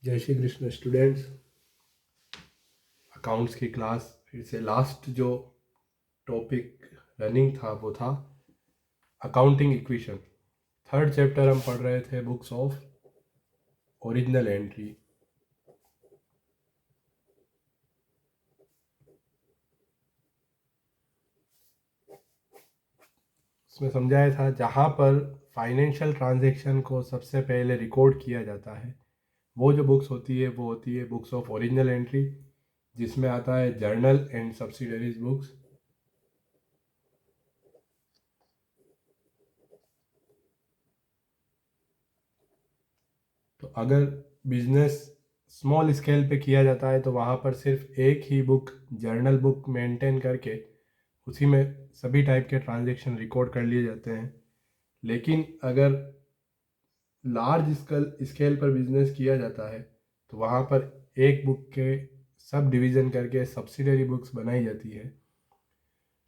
जय Shri Krishna students. Accounts की class फिर से लास्ट जो टॉपिक रनिंग था वो था अकाउंटिंग इक्वेशन। थर्ड चैप्टर हम पढ़ रहे थे बुक्स ऑफ ओरिजिनल एंट्री। उसमें समझाया था जहाँ पर फाइनेंशियल ट्रांजैक्शन को सबसे पहले रिकॉर्ड किया जाता है वो जो बुक्स होती है वो होती है बुक्स ऑफ ओरिजिनल एंट्री, जिसमें आता है जर्नल एंड सब्सिडरीज बुक्स। तो अगर बिजनेस स्मॉल स्केल पे किया जाता है तो वहाँ पर सिर्फ एक ही बुक जर्नल बुक मेंटेन करके उसी में सभी टाइप के ट्रांजैक्शन रिकॉर्ड कर लिए जाते हैं। लेकिन अगर लार्ज स्केल पर बिजनेस किया जाता है तो वहाँ पर एक बुक के सब डिवीज़न करके सब्सिडरी बुक्स बनाई जाती है।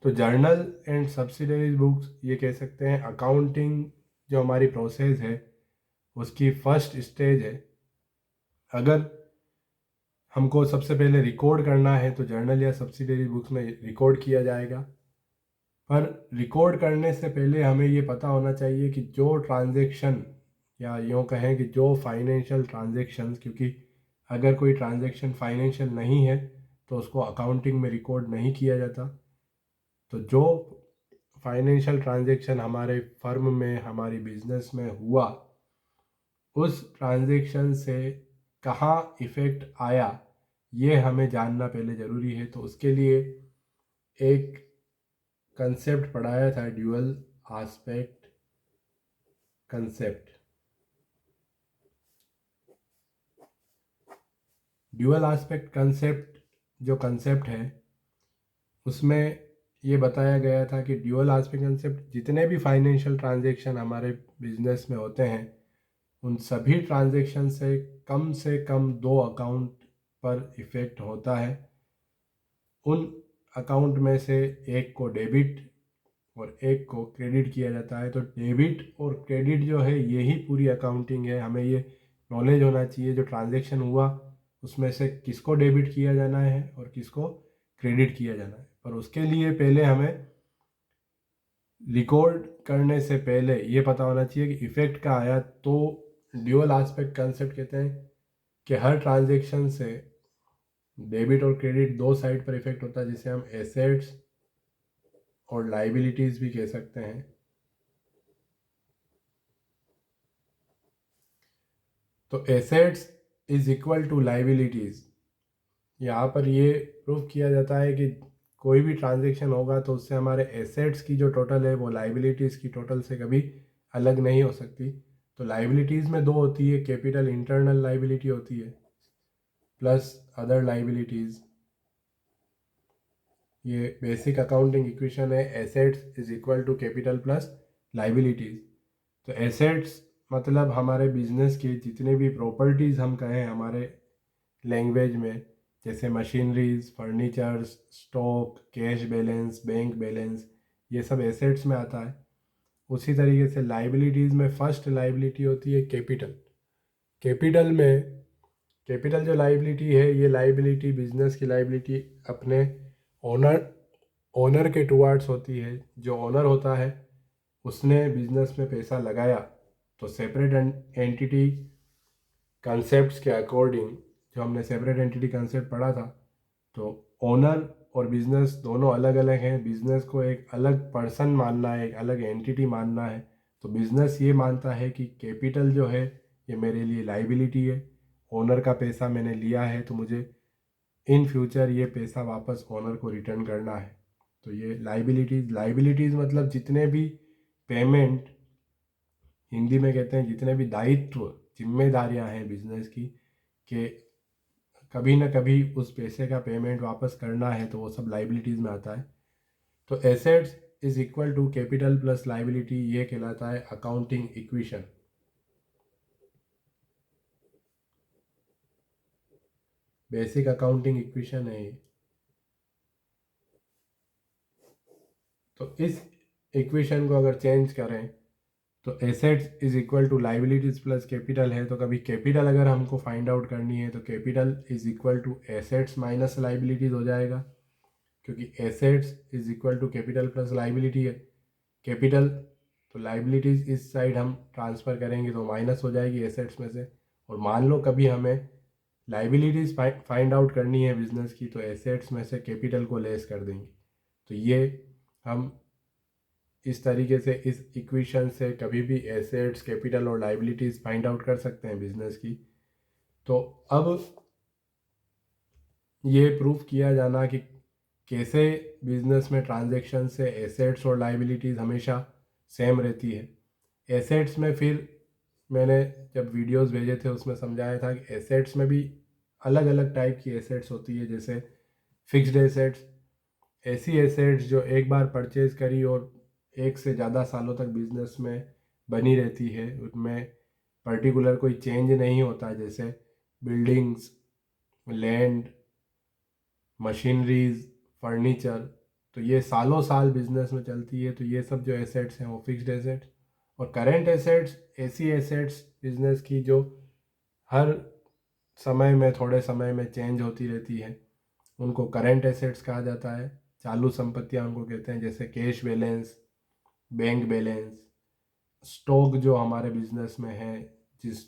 तो जर्नल एंड सब्सिडरी बुक्स ये कह सकते हैं अकाउंटिंग जो हमारी प्रोसेस है उसकी फर्स्ट स्टेज है। अगर हमको सबसे पहले रिकॉर्ड करना है तो जर्नल या सब्सिडरी बुक्स में रिकॉर्ड किया जाएगा। पर रिकॉर्ड करने से पहले हमें ये पता होना चाहिए कि जो ट्रांजैक्शन या यूँ कहें कि जो फाइनेंशियल ट्रांजैक्शंस, क्योंकि अगर कोई ट्रांजैक्शन फाइनेंशियल नहीं है तो उसको अकाउंटिंग में रिकॉर्ड नहीं किया जाता। तो जो फाइनेंशियल ट्रांजैक्शन हमारे फर्म में हमारी बिजनेस में हुआ उस ट्रांजैक्शन से कहाँ इफ़ेक्ट आया ये हमें जानना पहले ज़रूरी है। तो उसके लिए एक कंसेप्ट पढ़ाया था, dual aspect concept. Dual aspect concept जो कंसेप्ट है उसमें ये बताया गया था कि ड्यूअल आस्पेक्ट कंसेप्ट जितने भी फाइनेंशियल ट्रांजैक्शन हमारे बिजनेस में होते हैं उन सभी ट्रांजैक्शन से कम दो अकाउंट पर इफ़ेक्ट होता है। उन अकाउंट में से एक को डेबिट और एक को क्रेडिट किया जाता है। तो डेबिट और क्रेडिट जो है यही पूरी अकाउंटिंग है। हमें ये नॉलेज होना चाहिए जो ट्रांजैक्शन हुआ उसमें से किसको डेबिट किया जाना है और किसको क्रेडिट किया जाना है। पर उसके लिए पहले हमें रिकॉर्ड करने से पहले ये पता होना चाहिए कि इफ़ेक्ट का आया। तो ड्यूअल आस्पेक्ट कंसेप्ट कहते हैं कि हर ट्रांजैक्शन से डेबिट और क्रेडिट दो साइड पर इफेक्ट होता है, जिसे हम एसेट्स और लाइबिलिटीज़ भी कह सकते हैं। तो assets is equal to liabilities. यहाँ पर ये प्रूव किया जाता है कि कोई भी ट्रांजैक्शन होगा तो उससे हमारे एसेट्स की जो टोटल है वो लाइबिलिटीज़ की टोटल से कभी अलग नहीं हो सकती। तो लाइबिलिटीज़ में दो होती है, कैपिटल इंटरनल लाइबिलिटी होती है प्लस अदर लाइबिलिटीज़। ये बेसिक अकाउंटिंग इक्वेशन है, assets is equal to capital plus liabilities. तो एसेट्स मतलब हमारे बिजनेस के जितने भी प्रॉपर्टीज़ हम कहें हमारे लैंग्वेज में, जैसे machineries, furnitures, stock, cash balance, bank balance, ये सब एसेट्स में आता है। उसी तरीके से लाइबिलिटीज़ में फर्स्ट लाइबिलिटी होती है कैपिटल। कैपिटल में कैपिटल जो लाइबिलिटी है ये लाइबिलिटी बिजनेस की लाइबिलिटी अपने ओनर ओनर के टुवार्ड्स होती है। जो ओनर होता है उसने बिजनेस में पैसा लगाया तो सेपरेट एंटिटी कंसेप्ट्स के अकॉर्डिंग, जो हमने सेपरेट एंटिटी कंसेप्ट पढ़ा था, तो ओनर और बिजनेस दोनों अलग अलग हैं। बिजनेस को एक अलग पर्सन मानना है, एक अलग एंटिटी मानना है। तो बिजनेस ये मानता है कि कैपिटल जो है ये मेरे लिए लाइबिलिटी है, ओनर का पैसा मैंने लिया है तो मुझे इन फ्यूचर ये पैसा वापस ओनर को रिटर्न करना है। तो ये लाइबिलिटीज़ मतलब जितने भी पेमेंट, हिंदी में कहते हैं जितने भी दायित्व, जिम्मेदारियां हैं बिजनेस की, कि कभी ना कभी उस पैसे का पेमेंट वापस करना है, तो वो सब लाइबिलिटीज़ में आता है। तो assets is equal to capital plus liability, ये कहलाता है accounting equation. Basic accounting equation है ये। तो इस इक्वेशन को अगर चेंज करें तो assets is equal to liabilities plus capital है, तो कभी कैपिटल अगर हमको फाइंड आउट करनी है तो capital is equal to assets minus liabilities हो जाएगा, क्योंकि assets is equal to capital plus liability है। कैपिटल तो लाइबिलिटीज़ इस साइड हम ट्रांसफ़र करेंगे तो माइनस हो जाएगी एसेट्स में से। और मान लो कभी हमें लाइबिलिटीज़ फाइंड आउट करनी है बिजनेस की, तो एसेट्स में से कैपिटल को लेस कर देंगे। तो ये हम इस तरीके से इस इक्वेशन से कभी भी एसेट्स, कैपिटल और लाइबिलिटीज़ फाइंड आउट कर सकते हैं बिजनेस की। तो अब ये प्रूफ किया जाना कि कैसे बिजनेस में ट्रांजैक्शन से एसेट्स और लाइबिलिटीज़ हमेशा सेम रहती है। एसेट्स में फिर मैंने जब वीडियोस भेजे थे उसमें समझाया था कि एसेट्स में भी अलग अलग टाइप की एसेट्स होती है, जैसे फिक्स्ड एसेट्स, ऐसी एसेट्स जो एक बार परचेज करी और एक से ज़्यादा सालों तक बिजनेस में बनी रहती है, उनमें पर्टिकुलर कोई चेंज नहीं होता, जैसे बिल्डिंग्स, लैंड, मशीनरीज, फर्नीचर। तो ये सालों साल बिजनेस में चलती है, तो ये सब जो एसेट्स हैं वो फिक्स्ड एसेट्स। और करेंट एसेट्स ऐसी एसेट्स बिजनेस की जो हर समय में, थोड़े समय में चेंज होती रहती है, उनको करेंट एसेट्स कहा जाता है। चालू संपत्तियां उनको कहते हैं, जैसे cash balance, bank balance, stock जो हमारे बिजनेस में है, जिस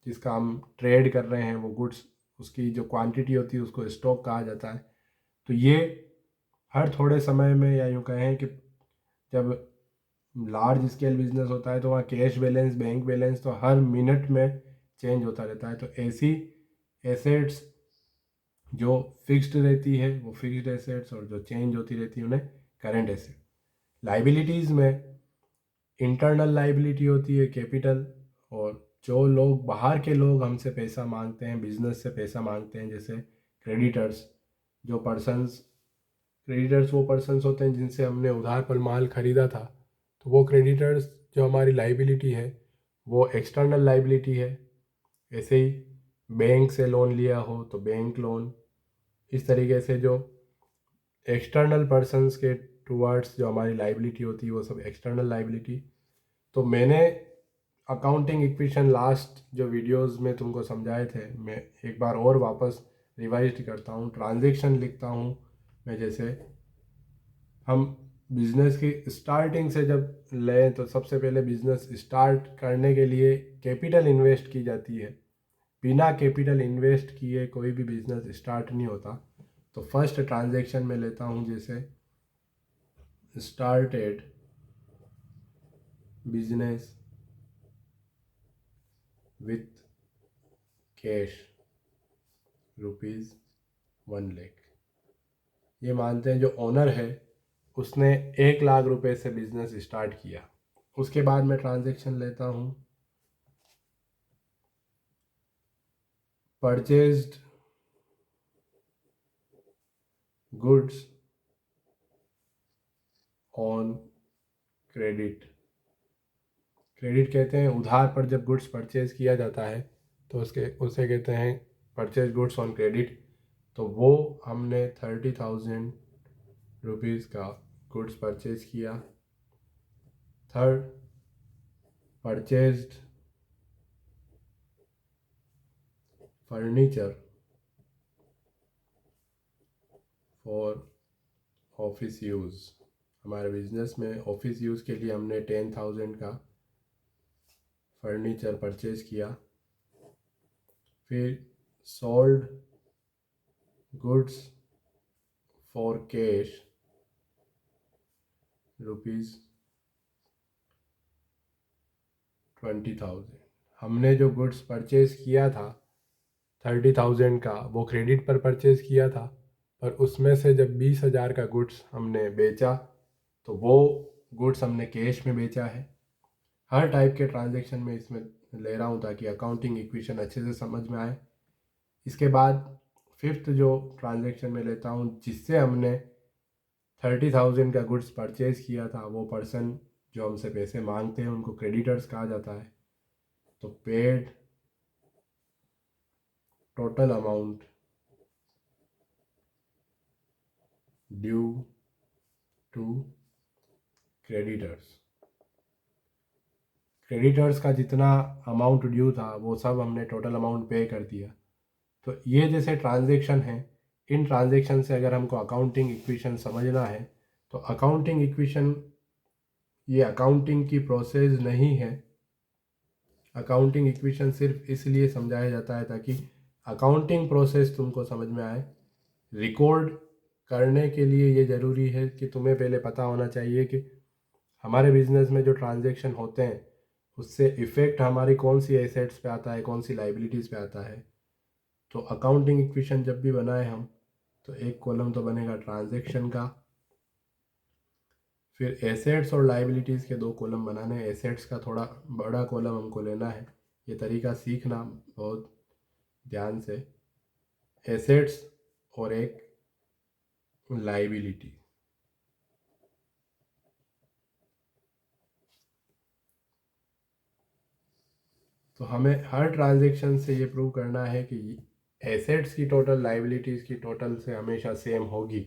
जिसका हम ट्रेड कर रहे हैं, वो गुड्स, उसकी जो क्वांटिटी होती है उसको स्टॉक कहा जाता है। तो ये हर थोड़े समय में, या यूँ कहें कि जब लार्ज स्केल बिजनेस होता है तो वहाँ कैश बैलेंस, बैंक बैलेंस तो हर मिनट में चेंज होता रहता है। तो ऐसी एसेट्स जो फिक्स्ड रहती है वो फिक्स्ड एसेट्स, और जो चेंज होती रहती है उन्हें करेंट एसेट। लाइबिलिटीज़ में इंटरनल लाइबिलिटी होती है कैपिटल, और जो लोग बाहर के लोग हमसे पैसा मांगते हैं, बिजनेस से पैसा मांगते हैं, जैसे क्रेडिटर्स, जो पर्सन्स, क्रेडिटर्स वो पर्सन्स होते हैं जिनसे हमने उधार पर माल ख़रीदा था, तो वो क्रेडिटर्स जो हमारी लाइबिलिटी है वो एक्सटर्नल लाइबिलिटी है। ऐसे ही बैंक से लोन लिया हो तो बैंक लोन, इस तरीके से जो एक्सटर्नल पर्सन्स के टुवर्ड्स जो हमारी लाइबिलिटी होती है वो सब एक्सटर्नल लाइबिलिटी। तो मैंने अकाउंटिंग इक्वेशन लास्ट जो वीडियोस में तुमको समझाए थे, मैं एक बार और वापस रिवाइज करता हूँ। ट्रांजैक्शन लिखता हूँ मैं, जैसे हम बिजनेस की स्टार्टिंग से जब लें तो सबसे पहले बिजनेस स्टार्ट करने के लिए कैपिटल इन्वेस्ट की जाती है। बिना कैपिटल इन्वेस्ट किए कोई भी बिजनेस स्टार्ट नहीं होता। तो फर्स्ट ट्रांजैक्शन में लेता हूँ, जैसे स्टार्टेड बिजनेस विथ कैश ₹1,00,000। ये मानते हैं जो ओनर है उसने 1,00,000 रुपए से बिजनेस स्टार्ट किया। उसके बाद मैं ट्रांजैक्शन लेता हूँ, purchased goods on credit. Credit कहते हैं उधार पर जब गुड्स परचेज किया जाता है तो उसे कहते हैं परचेज गुड्स ऑन क्रेडिट। तो वो हमने 30,000 रुपीज़ का गुड्स परचेज किया। Third, purchased furniture for office use. हमारे बिजनेस में ऑफिस यूज़ के लिए हमने 10,000 का फर्नीचर परचेज किया। फिर सोल्ड गुड्स फॉर कैश ₹20,000। हमने जो गुड्स परचेज किया था 30,000 का, वो क्रेडिट पर परचेज किया था, पर उसमें से जब 20,000 का गुड्स हमने बेचा तो वो गुड्स हमने कैश में बेचा है। हर टाइप के ट्रांजैक्शन में इसमें ले रहा हूँ ताकि अकाउंटिंग इक्वेशन अच्छे से समझ में आए। इसके बाद फिफ्थ जो ट्रांजैक्शन में लेता हूँ, जिससे हमने 30,000 का गुड्स परचेज किया था, वो पर्सन जो हमसे पैसे मांगते हैं उनको क्रेडिटर्स कहा जाता है। तो paid total amount due to creditors. Creditors का जितना अमाउंट ड्यू था वो सब हमने टोटल अमाउंट पे कर दिया। तो ये जैसे ट्रांजैक्शन है, इन ट्रांजैक्शन से अगर हमको अकाउंटिंग इक्वेशन समझना है तो अकाउंटिंग इक्वेशन ये अकाउंटिंग की प्रोसेस नहीं है। अकाउंटिंग इक्वेशन सिर्फ इसलिए समझाया जाता है ताकि अकाउंटिंग प्रोसेस तुमको समझ में आए। रिकॉर्ड करने के लिए ये ज़रूरी है कि तुम्हें पहले पता होना चाहिए कि हमारे बिजनेस में जो ट्रांजैक्शन होते हैं उससे इफ़ेक्ट हमारी कौन सी एसेट्स पे आता है, कौन सी लाइबिलिटीज़ पे आता है। तो अकाउंटिंग इक्वेशन जब भी बनाए हम तो एक कॉलम तो बनेगा ट्रांजैक्शन का, फिर एसेट्स और लाइबिलिटीज़ के दो कॉलम बनाने हैं। एसेट्स का थोड़ा बड़ा कॉलम हमको लेना है, ये तरीका सीखना बहुत ध्यान से। एसेट्स और एक लाइबिलिटी। तो हमें हर ट्रांजैक्शन से ये प्रूव करना है कि एसेट्स की टोटल लाइबिलिटीज़ की टोटल से हमेशा सेम होगी,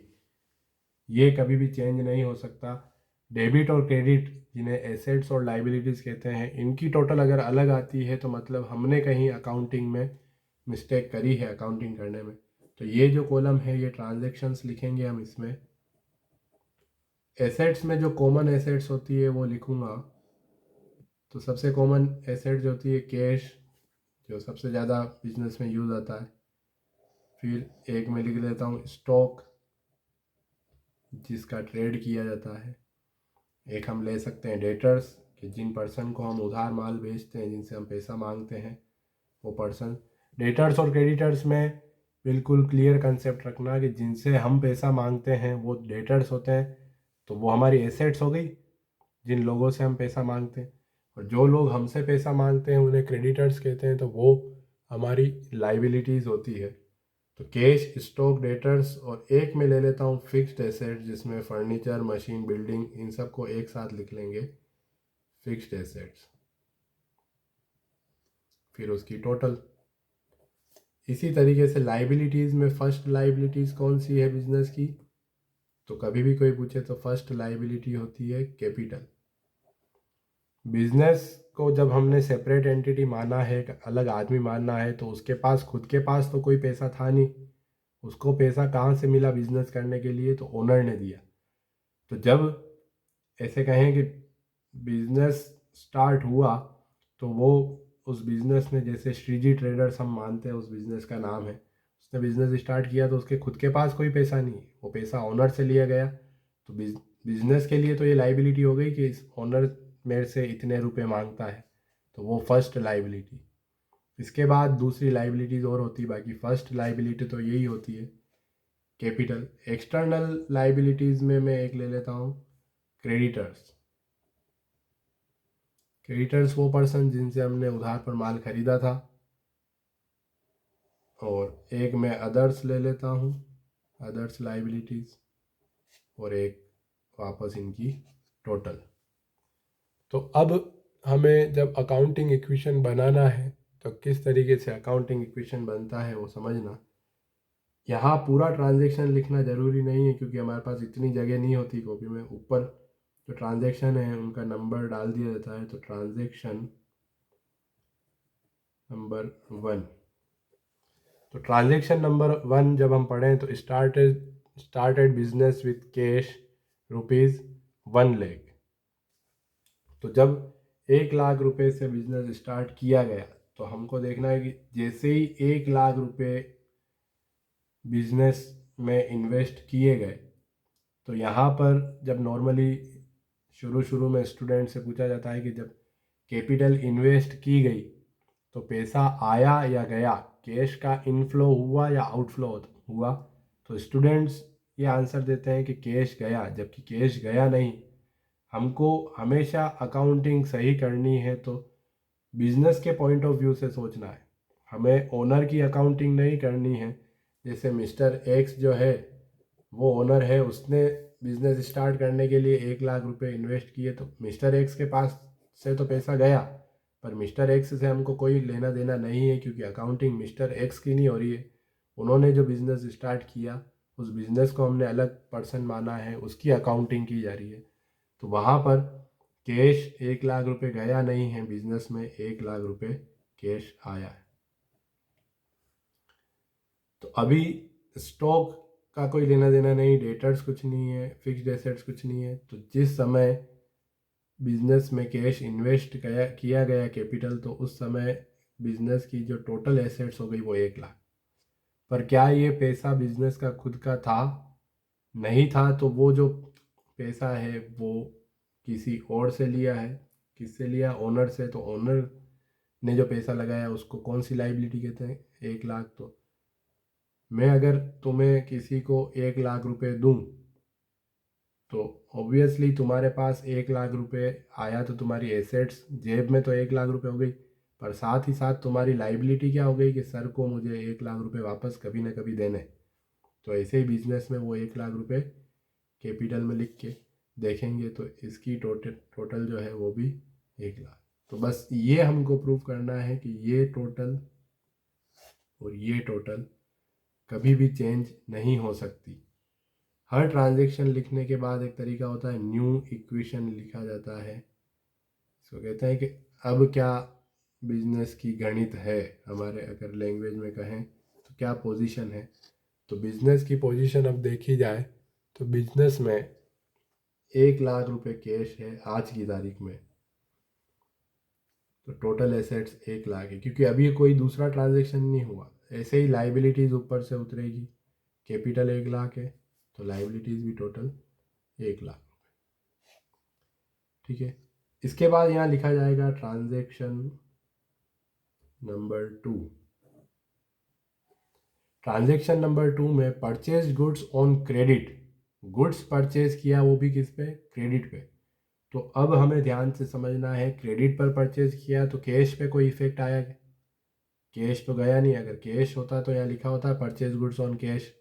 ये कभी भी चेंज नहीं हो सकता। डेबिट और क्रेडिट जिन्हें एसेट्स और लाइबिलिटीज़ कहते हैं, इनकी टोटल अगर अलग आती है तो मतलब हमने कहीं अकाउंटिंग में मिस्टेक करी है अकाउंटिंग करने में। तो ये जो कॉलम है ये ट्रांजैक्शंस लिखेंगे हम इसमें। एसेट्स में जो कॉमन एसेट्स होती है वो लिखूँगा। तो सबसे कॉमन एसेट जो होती है कैश, जो सबसे ज़्यादा बिजनेस में यूज़ आता है। फिर एक में लिख लेता हूँ स्टॉक, जिसका ट्रेड किया जाता है। एक हम ले सकते हैं डेटर्स, कि जिन पर्सन को हम उधार माल बेचते हैं, जिनसे हम पैसा मांगते हैं वो पर्सन। डेटर्स और क्रेडिटर्स में बिल्कुल क्लियर कंसेप्ट रखना कि जिनसे हम पैसा मांगते हैं वो डेटर्स होते हैं, तो वो हमारी एसेट्स हो गई जिन लोगों से हम पैसा मांगते हैं। और जो लोग हमसे पैसा मांगते हैं उन्हें क्रेडिटर्स कहते हैं, तो वो हमारी लाइबिलिटीज़ होती है। तो कैश, स्टॉक, डेटर्स, और एक में ले लेता हूँ फिक्स्ड एसेट, जिसमें फर्नीचर, मशीन, बिल्डिंग, इन सब को एक साथ लिख लेंगे फिक्स्ड एसेट्स। फिर उसकी टोटल। इसी तरीके से लाइबिलिटीज़ में फर्स्ट लाइबिलिटीज़ कौन सी है बिजनेस की, तो कभी भी कोई पूछे तो फर्स्ट लाइबिलिटी होती है कैपिटल। बिजनेस को जब हमने सेपरेट एंटिटी माना है, एक अलग आदमी मानना है, तो उसके पास खुद के पास तो कोई पैसा था नहीं। उसको पैसा कहाँ से मिला बिजनेस करने के लिए, तो ओनर ने दिया। तो जब ऐसे कहें कि बिजनेस स्टार्ट हुआ, तो वो उस बिजनेस में, जैसे श्रीजी ट्रेडर्स हम मानते हैं उस बिजनेस का नाम है, उसने बिजनेस स्टार्ट किया तो उसके खुद के पास कोई पैसा नहीं, वो पैसा ओनर से लिया गया। तो बिजनेस के लिए तो ये लाइबिलिटी हो गई कि इस ओनर मेरे से इतने रुपए मांगता है, तो वो फर्स्ट लाइबिलिटी। इसके बाद दूसरी लाइबिलिटीज़ और होती है, बाकी फर्स्ट लाइबिलिटी तो यही होती है कैपिटल। एक्सटर्नल लाइबिलिटीज़ में मैं एक ले लेता हूँ क्रेडिटर्स। क्रेडिटर्स वो पर्सन जिनसे हमने उधार पर माल खरीदा था। और एक मैं अदर्स ले लेता हूँ, अदर्स लाइबिलिटीज़, और एक वापस इनकी टोटल। तो अब हमें जब अकाउंटिंग इक्वेशन बनाना है तो किस तरीके से अकाउंटिंग इक्वेशन बनता है वो समझना। यहाँ पूरा ट्रांजैक्शन लिखना ज़रूरी नहीं है क्योंकि हमारे पास इतनी जगह नहीं होती कॉपी में। ऊपर जो ट्रांजैक्शन है उनका नंबर डाल दिया जाता है। तो ट्रांजैक्शन नंबर 1, तो ट्रांजैक्शन नंबर 1 जब हम पढ़ें तो स्टार्टेड बिजनेस विथ कैश ₹1,00,000। तो जब 1,00,000 रुपए से बिजनेस स्टार्ट किया गया तो हमको देखना है कि जैसे ही 1,00,000 रुपए बिजनेस में इन्वेस्ट किए गए, तो यहाँ पर जब नॉर्मली शुरू शुरू में स्टूडेंट से पूछा जाता है कि जब कैपिटल इन्वेस्ट की गई तो पैसा आया या गया, कैश का इनफ्लो हुआ या आउटफ्लो हुआ, तो स्टूडेंट्स ये आंसर देते हैं कि कैश गया, जबकि कैश गया नहीं। हमको हमेशा अकाउंटिंग सही करनी है तो बिजनेस के पॉइंट ऑफ व्यू से सोचना है। हमें ओनर की अकाउंटिंग नहीं करनी है। जैसे मिस्टर एक्स जो है वो ओनर है, उसने बिजनेस स्टार्ट करने के लिए 1,00,000 रुपए इन्वेस्ट किए, तो मिस्टर एक्स के पास से तो पैसा गया, पर मिस्टर एक्स से हमको कोई लेना देना नहीं है क्योंकि अकाउंटिंग मिस्टर एक्स की नहीं हो रही है। उन्होंने जो बिज़नेस स्टार्ट किया उस बिज़नेस को हमने अलग पर्सन माना है, उसकी अकाउंटिंग की जा रही है। तो वहाँ पर कैश 1 लाख रुपए गया नहीं है बिजनेस में, 1 लाख रुपए कैश आया है। तो अभी स्टॉक का कोई लेना देना नहीं, डेटर्स कुछ नहीं है, फिक्स्ड एसेट्स कुछ नहीं है। तो जिस समय बिजनेस में कैश इन्वेस्ट किया गया कैपिटल, तो उस समय बिजनेस की जो टोटल एसेट्स हो गई वो 1 लाख। पर क्या ये पैसा बिजनेस का खुद का था? नहीं था। तो वो जो पैसा है वो किसी और से लिया है। किससे लिया? ओनर से। तो ओनर ने जो पैसा लगाया उसको कौन सी लाइबिलिटी कहते हैं? 1 लाख। तो मैं अगर तुम्हें किसी को 1 लाख रुपए दूं, तो ऑब्वियसली तुम्हारे पास 1 लाख रुपए आया, तो तुम्हारी एसेट्स जेब में तो 1 लाख रुपए हो गई, पर साथ ही साथ तुम्हारी लाइबिलिटी क्या हो गई कि सर को मुझे 1 लाख रुपए वापस कभी ना कभी देने। तो ऐसे ही बिजनेस में वो 1 लाख रुपए कैपिटल में लिख के देखेंगे तो इसकी टोटल टोटल जो है वो भी 1 लाख। तो बस ये हमको प्रूव करना है कि ये टोटल और ये टोटल कभी भी चेंज नहीं हो सकती। हर ट्रांजैक्शन लिखने के बाद एक तरीका होता है, न्यू इक्वेशन लिखा जाता है। इसको कहते हैं कि अब क्या बिजनेस की गणित है, हमारे अगर लैंग्वेज में कहें तो क्या पोजीशन है। तो बिजनेस की पोजीशन अब देखी जाए तो बिजनेस में 1 लाख रुपए कैश है आज की तारीख में। तो टोटल एसेट्स 1 लाख है, क्योंकि अभी कोई दूसरा ट्रांजैक्शन नहीं हुआ। ऐसे ही लाइबिलिटीज़ ऊपर से उतरेगी। कैपिटल 1 लाख है तो लाइबिलिटीज़ भी टोटल 1 लाख। ठीक है। इसके बाद यहाँ लिखा जाएगा ट्रांजैक्शन नंबर 2। ट्रांजैक्शन नंबर 2 में purchase goods on credit. Goods purchase किया, वो भी किस पे? क्रेडिट पे। तो अब हमें ध्यान से समझना है, क्रेडिट पर परचेज किया तो कैश पे कोई इफेक्ट आया क्या? कैश तो गया नहीं। अगर कैश होता तो यहाँ लिखा होता परचेज गुड्स ऑन कैश।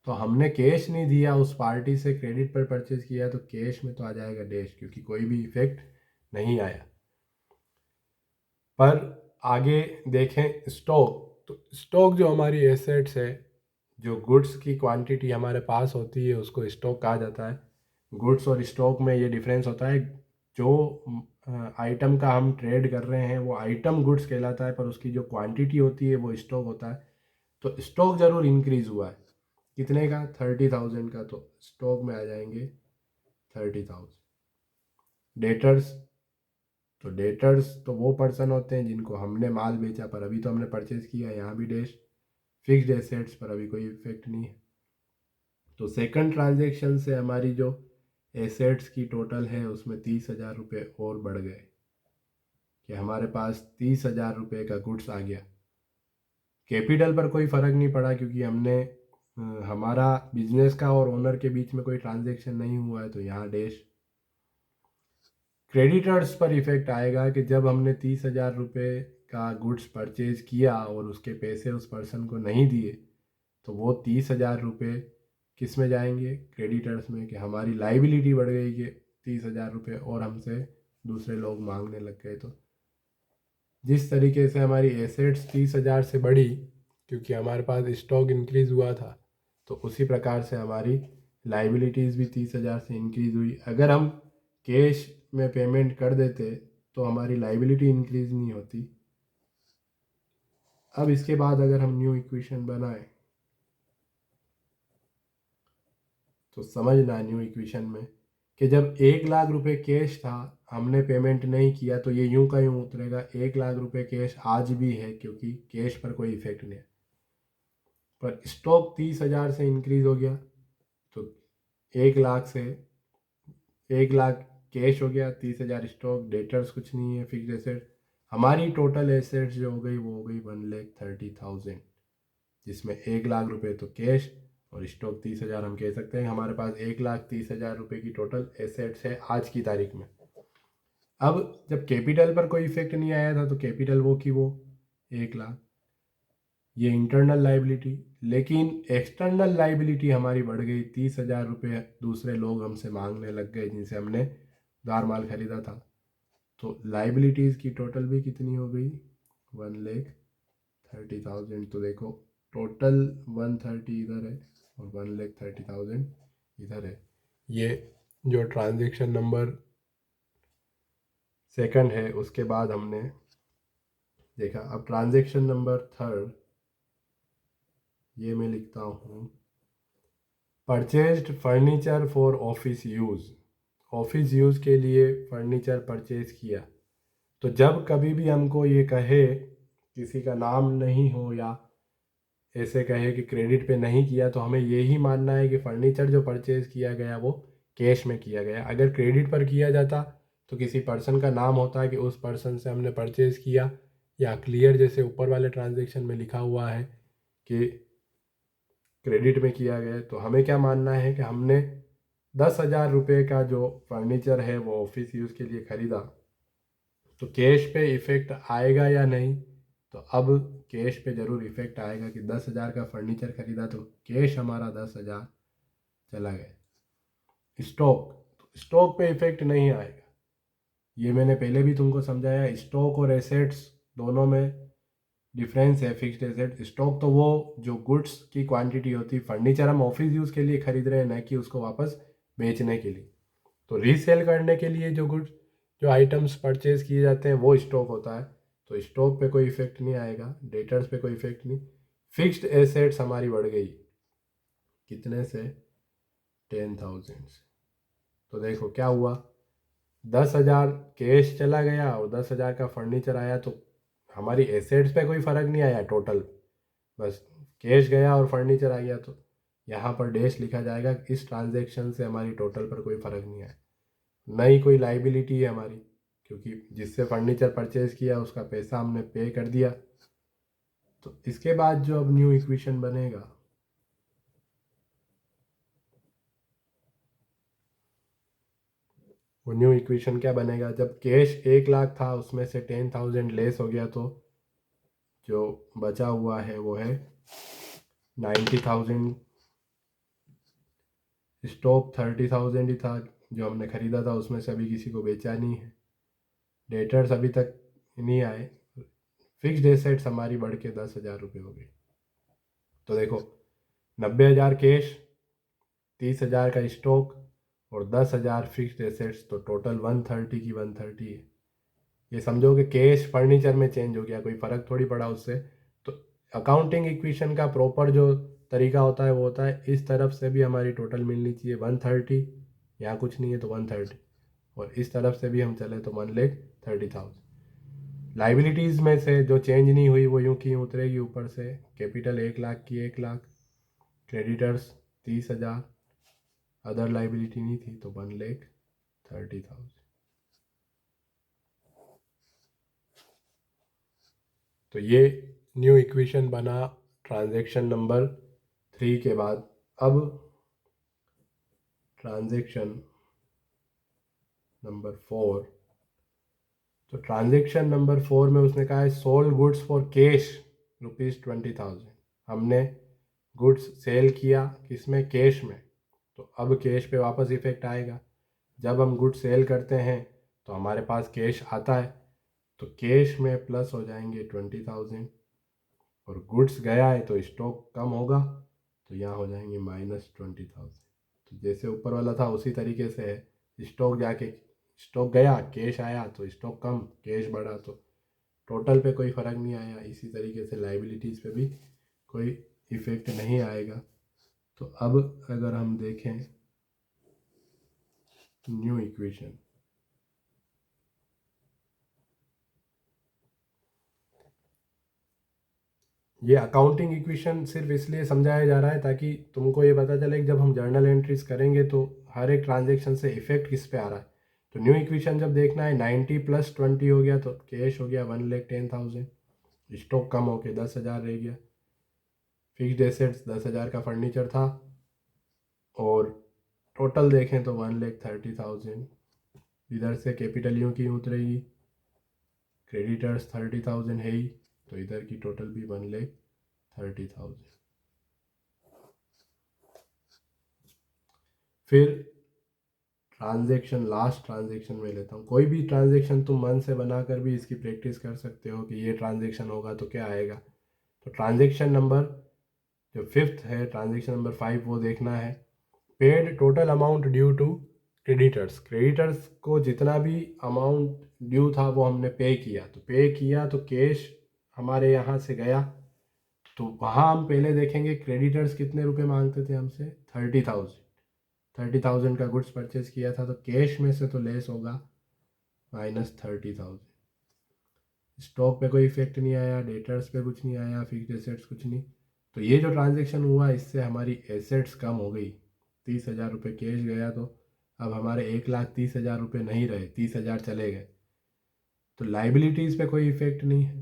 तो हमने कैश नहीं दिया उस पार्टी से, क्रेडिट पर परचेज किया, तो कैश में तो आ जाएगा डैश, क्योंकि कोई भी इफेक्ट नहीं आया। पर आगे देखें स्टॉक। तो स्टॉक जो हमारी एसेट्स है, जो गुड्स की क्वांटिटी हमारे पास होती है उसको स्टॉक कहा जाता है। गुड्स और स्टॉक में ये डिफरेंस होता है। जो आइटम का हम ट्रेड कर रहे हैं वो आइटम गुड्स कहलाता है, पर उसकी जो क्वांटिटी होती है वो स्टॉक होता है। तो स्टॉक ज़रूर इंक्रीज हुआ है। कितने का? 30,000 का। तो स्टॉक में आ जाएंगे 30,000। डेटर्स। तो डेटर्स तो वो पर्सन होते हैं जिनको हमने माल बेचा, पर अभी तो हमने परचेज किया, यहाँ भी डैश। फिक्स्ड एसेट्स पर अभी कोई इफेक्ट नहीं है। तो सेकंड ट्रांजैक्शन से हमारी जो एसेट्स की टोटल है उसमें 30,000 रुपये और बढ़ गए, कि हमारे पास 30,000 रुपये का गुड्स आ गया। कैपिटल पर कोई फ़र्क नहीं पड़ा, क्योंकि हमने हमारा बिजनेस का और ओनर के बीच में कोई ट्रांजैक्शन नहीं हुआ है, तो यहाँ डैश। क्रेडिटर्स पर इफेक्ट आएगा कि जब हमने 30,000 रुपये का गुड्स परचेज किया और उसके पैसे उस पर्सन को नहीं दिए, तो वो 30,000 रुपये किस में जाएंगे? क्रेडिटर्स में। कि हमारी लाइबिलिटी बढ़ गई कि 30,000 रुपये और हमसे दूसरे लोग मांगने लग गए। तो जिस तरीके से हमारी एसेट्स 30,000 से बढ़ी क्योंकि हमारे पास स्टॉक इंक्रीज़ हुआ था, तो उसी प्रकार से हमारी लाइबिलिटीज़ भी 30,000 से इंक्रीज़ हुई। अगर हम कैश में पेमेंट कर देते तो हमारी लाइबिलिटी इंक्रीज़ नहीं होती। अब इसके बाद अगर हम न्यू इक्वेशन बनाएं तो समझना न्यू इक्वेशन में कि जब 1 लाख रुपए कैश था, हमने पेमेंट नहीं किया, तो ये यूं का यूं उतरेगा। 1 लाख रुपए कैश आज भी है क्योंकि कैश पर कोई इफेक्ट नहीं है। पर स्टॉक 30,000 से इंक्रीज हो गया, तो 1 लाख से 1 लाख कैश हो गया, 30,000 स्टॉक, डेटर्स कुछ नहीं है, फिक्स एसेट। हमारी टोटल एसेट्स जो हो गई वो हो गई 1,30,000, जिसमें 1 लाख रुपए तो कैश और स्टॉक 30,000। हम कह सकते हैं हमारे पास 1,30,000 रुपये की टोटल एसेट्स है आज की तारीख में। अब जब कैपिटल पर कोई इफेक्ट नहीं आया था तो कैपिटल वो की वो 1 लाख, ये इंटरनल लाइबिलिटी। लेकिन एक्सटर्नल लाइबिलिटी हमारी बढ़ गई, 30,000 रुपये दूसरे लोग हमसे मांगने लग गए जिनसे हमने उधार माल खरीदा था। तो लाइबिलिटीज़ की टोटल भी कितनी हो गई? 1,30,000। तो देखो टोटल 130 इधर है और 1,30,000 इधर है। ये जो ट्रांजैक्शन नंबर सेकंड है, उसके बाद हमने देखा। अब ट्रांजैक्शन नंबर थर्ड, ये मैं लिखता हूँ, purchased furniture for office use. Office use के लिए फर्नीचर परचेज किया। तो जब कभी भी हमको ये कहे, किसी का नाम नहीं हो या ऐसे कहे कि क्रेडिट पे नहीं किया, तो हमें यही मानना है कि फर्नीचर जो परचेज किया गया वो कैश में किया गया। अगर क्रेडिट पर किया जाता तो किसी पर्सन का नाम होता है कि उस पर्सन से हमने परचेज किया, या क्लियर जैसे ऊपर वाले ट्रांजेक्शन में लिखा हुआ है कि क्रेडिट में किया गया। तो हमें क्या मानना है कि हमने 10,000 रुपये का जो फर्नीचर है वो ऑफिस यूज़ के लिए ख़रीदा, तो कैश पे इफ़ेक्ट आएगा या नहीं। तो अब कैश पे ज़रूर इफ़ेक्ट आएगा कि 10,000 का फर्नीचर ख़रीदा तो कैश हमारा 10,000 चला गया। स्टॉक पे इफ़ेक्ट नहीं आएगा, ये मैंने पहले भी तुमको समझाया। स्टॉक और एसेट्स दोनों में डिफरेंस है। फिक्स्ड एसेट, स्टॉक तो वो जो गुड्स की क्वांटिटी होती है, फर्नीचर हम ऑफिस यूज़ के लिए खरीद रहे हैं, न कि उसको वापस बेचने के लिए। तो रीसेल करने के लिए जो गुड्स, जो आइटम्स परचेज किए जाते हैं वो स्टॉक होता है। तो स्टॉक पे कोई इफेक्ट नहीं आएगा, डेटर्स पे कोई इफेक्ट नहीं। फिक्स्ड एसेट्स हमारी बढ़ गई, कितने से? 10,000 से। तो देखो क्या हुआ, 10,000 कैश चला गया और 10,000 का फर्नीचर आया, तो हमारी एसेट्स पे कोई फ़र्क नहीं आया टोटल, बस कैश गया और फर्नीचर आ गया। तो यहाँ पर डैश लिखा जाएगा, इस ट्रांजैक्शन से हमारी टोटल पर कोई फ़र्क नहीं आया, नई कोई लाइबिलिटी है हमारी, क्योंकि जिससे फर्नीचर परचेज किया उसका पैसा हमने पे कर दिया। तो इसके बाद जो अब न्यू इक्वेशन बनेगा, वो न्यू इक्वेशन क्या बनेगा, जब कैश 1,00,000 था उसमें से 10,000 लेस हो गया, तो जो बचा हुआ है वो है 90,000। स्टॉक 30,000 ही था जो हमने ख़रीदा था, उसमें से अभी किसी को बेचा नहीं है। डेटर्स अभी तक नहीं आए। फिक्स्ड एसेट्स हमारी बढ़ के 10,000 रुपये हो गई। तो देखो, 90,000 कैश, 30,000 का स्टॉक और 10,000 फिक्स्ड एसेट्स, तो टोटल 130 की 130 है। ये समझो कि कैश फर्नीचर में चेंज हो गया, कोई फ़र्क थोड़ी पड़ा उससे। तो अकाउंटिंग इक्वेशन का प्रॉपर जो तरीका होता है वो होता है, इस तरफ से भी हमारी टोटल मिलनी चाहिए 130, यहाँ कुछ नहीं है तो 130, और इस तरफ से भी हम चले तो 1,30,000। लाइबिलिटीज़ में से जो चेंज नहीं हुई वो यूँ की यूँ उतरेगी ऊपर से। कैपिटल 1,00,000 की 1,00,000, क्रेडिटर्स 30,000, अदर लाइबिलिटी नहीं थी तो 1,30,000। तो ये न्यू इक्वेशन बना ट्रांजैक्शन नंबर 3 के बाद। अब ट्रांजैक्शन नंबर 4, तो ट्रांजैक्शन नंबर 4 में उसने कहा है सोल्ड गुड्स फॉर कैश ₹20,000। हमने गुड्स सेल किया किसमें? कैश में। तो अब कैश पे वापस इफेक्ट आएगा। जब हम गुड्स सेल करते हैं तो हमारे पास कैश आता है, तो कैश में प्लस हो जाएंगे 20,000, और गुड्स गया है तो स्टॉक कम होगा, तो यहाँ हो जाएंगे -20,000। तो जैसे ऊपर वाला था उसी तरीके से है, स्टॉक गया कैश आया, तो स्टॉक कम कैश बढ़ा, तो टोटल पे कोई फ़र्क नहीं आया। इसी तरीके से लाइबिलिटीज़ पे भी कोई इफ़ेक्ट नहीं आएगा। तो अब अगर हम देखें न्यू इक्वेशन, ये अकाउंटिंग इक्वेशन सिर्फ इसलिए समझाया जा रहा है ताकि तुमको ये पता चले कि जब हम जर्नल एंट्रीज करेंगे तो हर एक ट्रांजेक्शन से इफेक्ट किस पे आ रहा है। तो न्यू इक्वेशन जब देखना है, 90 + 20 हो गया तो कैश हो गया 1,10,000, स्टॉक कम होके 10,000 रह गया, फिक्स्ड एसेट्स 10,000 का फर्नीचर था, और टोटल देखें तो 1,30,000। इधर से कैपिटल यूँ की उतरेगी, क्रेडिटर्स 30,000 है ही, तो इधर की टोटल भी 1,30,000। फिर ट्रांजैक्शन, लास्ट ट्रांजैक्शन में लेता हूँ। कोई भी ट्रांजैक्शन तुम मन से बनाकर भी इसकी प्रैक्टिस कर सकते हो कि ये ट्रांजैक्शन होगा तो क्या आएगा। तो ट्रांजैक्शन नंबर जो 5th है, ट्रांजैक्शन नंबर 5, वो देखना है। Paid total amount due to creditors को जितना भी अमाउंट ड्यू था वो हमने पे किया, तो कैश हमारे यहाँ से गया, तो वहाँ हम पहले देखेंगे क्रेडिटर्स कितने रुपए मांगते थे हमसे, 30,000 का गुड्स परचेज किया था, तो कैश में से तो लेस होगा -30,000। स्टॉक पे कोई इफेक्ट नहीं आया, डेटर्स पे कुछ नहीं आया, फिक्स्ड एसेट्स कुछ नहीं। तो ये जो ट्रांजेक्शन हुआ इससे हमारी एसेट्स कम हो गई। 30,000 रुपये कैश गया, तो अब हमारे 1,30,000 रुपये नहीं रहे, 30,000 चले गए। तो लाइबिलिटीज़ पे कोई इफेक्ट नहीं है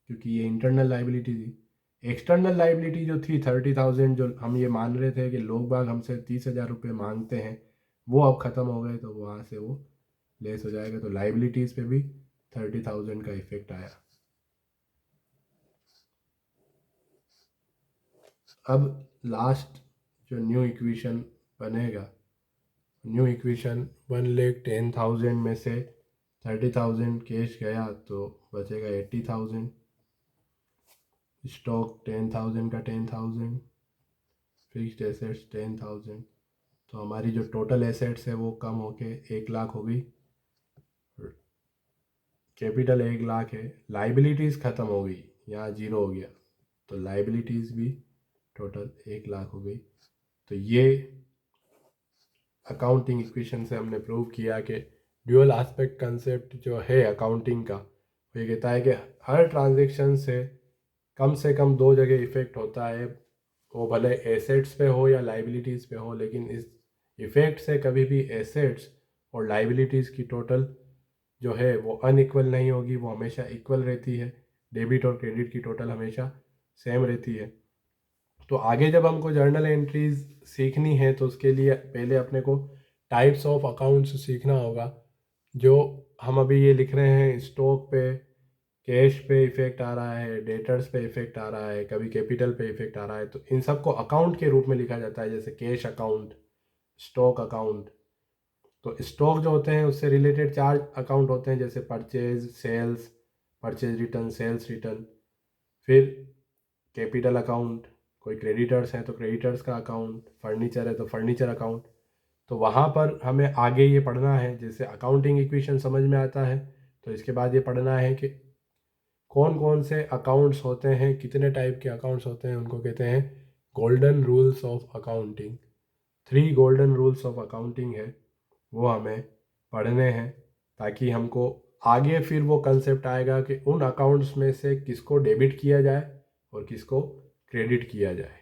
क्योंकि ये इंटरनल लाइबिलिटी थी। एक्सटर्नल लाइबिलिटी जो थी 30,000, जो हम ये मान रहे थे कि लोग बाग हमसे 30,000 रुपये मांगते हैं, वो अब ख़त्म हो गए, तो वहाँ से वो लेस हो जाएगा। तो लाइबिलिटीज़ पे भी 30,000 का इफेक्ट आया। अब लास्ट जो न्यू इक्वेशन बनेगा, न्यू इक्वेशन 1,10,000 में से 30,000 कैश गया तो बचेगा 80,000, स्टॉक 10,000 का 10,000, फिक्स्ड एसेट्स 10,000। तो हमारी जो टोटल एसेट्स है वो कम होके 1,00,000 हो गई। कैपिटल 1,00,000 है, लाइबिलिटीज़ ख़त्म हो गई, यहाँ 0 हो गया, तो लाइबिलिटीज़ भी टोटल 1,00,000 हो गई। तो ये अकाउंटिंग इक्वेशन से हमने प्रूव किया कि ड्यूअल एस्पेक्ट कंसेप्ट जो है अकाउंटिंग का, वो ये कहता है कि हर ट्रांजेक्शन से कम 2 जगह इफ़ेक्ट होता है, वो भले एसेट्स पे हो या लाइबिलिटीज़ पे हो, लेकिन इस इफ़ेक्ट से कभी भी एसेट्स और लाइबिलिटीज़ की टोटल जो है वो अनइक्वल नहीं होगी, वो हमेशा इक्वल रहती है। डेबिट और क्रेडिट की टोटल हमेशा सेम रहती है। तो आगे जब हमको जर्नल एंट्रीज सीखनी है तो उसके लिए पहले अपने को टाइप्स ऑफ अकाउंट्स सीखना होगा। जो हम अभी ये लिख रहे हैं, स्टॉक पे, कैश पे इफेक्ट आ रहा है, डेटर्स पे इफेक्ट आ रहा है, कभी कैपिटल पे इफेक्ट आ रहा है, तो इन सबको अकाउंट के रूप में लिखा जाता है, जैसे कैश अकाउंट, स्टॉक अकाउंट। तो स्टॉक जो होते हैं उससे रिलेटेड 4 अकाउंट होते हैं, जैसे purchase, sales, purchase return, sales return. फिर कैपिटल अकाउंट, कोई क्रेडिटर्स हैं तो क्रेडिटर्स का अकाउंट, फर्नीचर है तो फर्नीचर अकाउंट। तो वहाँ पर हमें आगे ये पढ़ना है, जैसे अकाउंटिंग इक्वेशन समझ में आता है तो इसके बाद ये पढ़ना है कि कौन कौन से अकाउंट्स होते हैं, कितने टाइप के अकाउंट्स होते हैं, उनको कहते हैं golden rules of accounting. 3 golden rules of accounting है, वो हमें पढ़ने हैं, ताकि हमको आगे फिर वो कंसेप्ट आएगा कि उन अकाउंट्स में से किसको डेबिट किया जाए और किसको क्रेडिट किया जाए।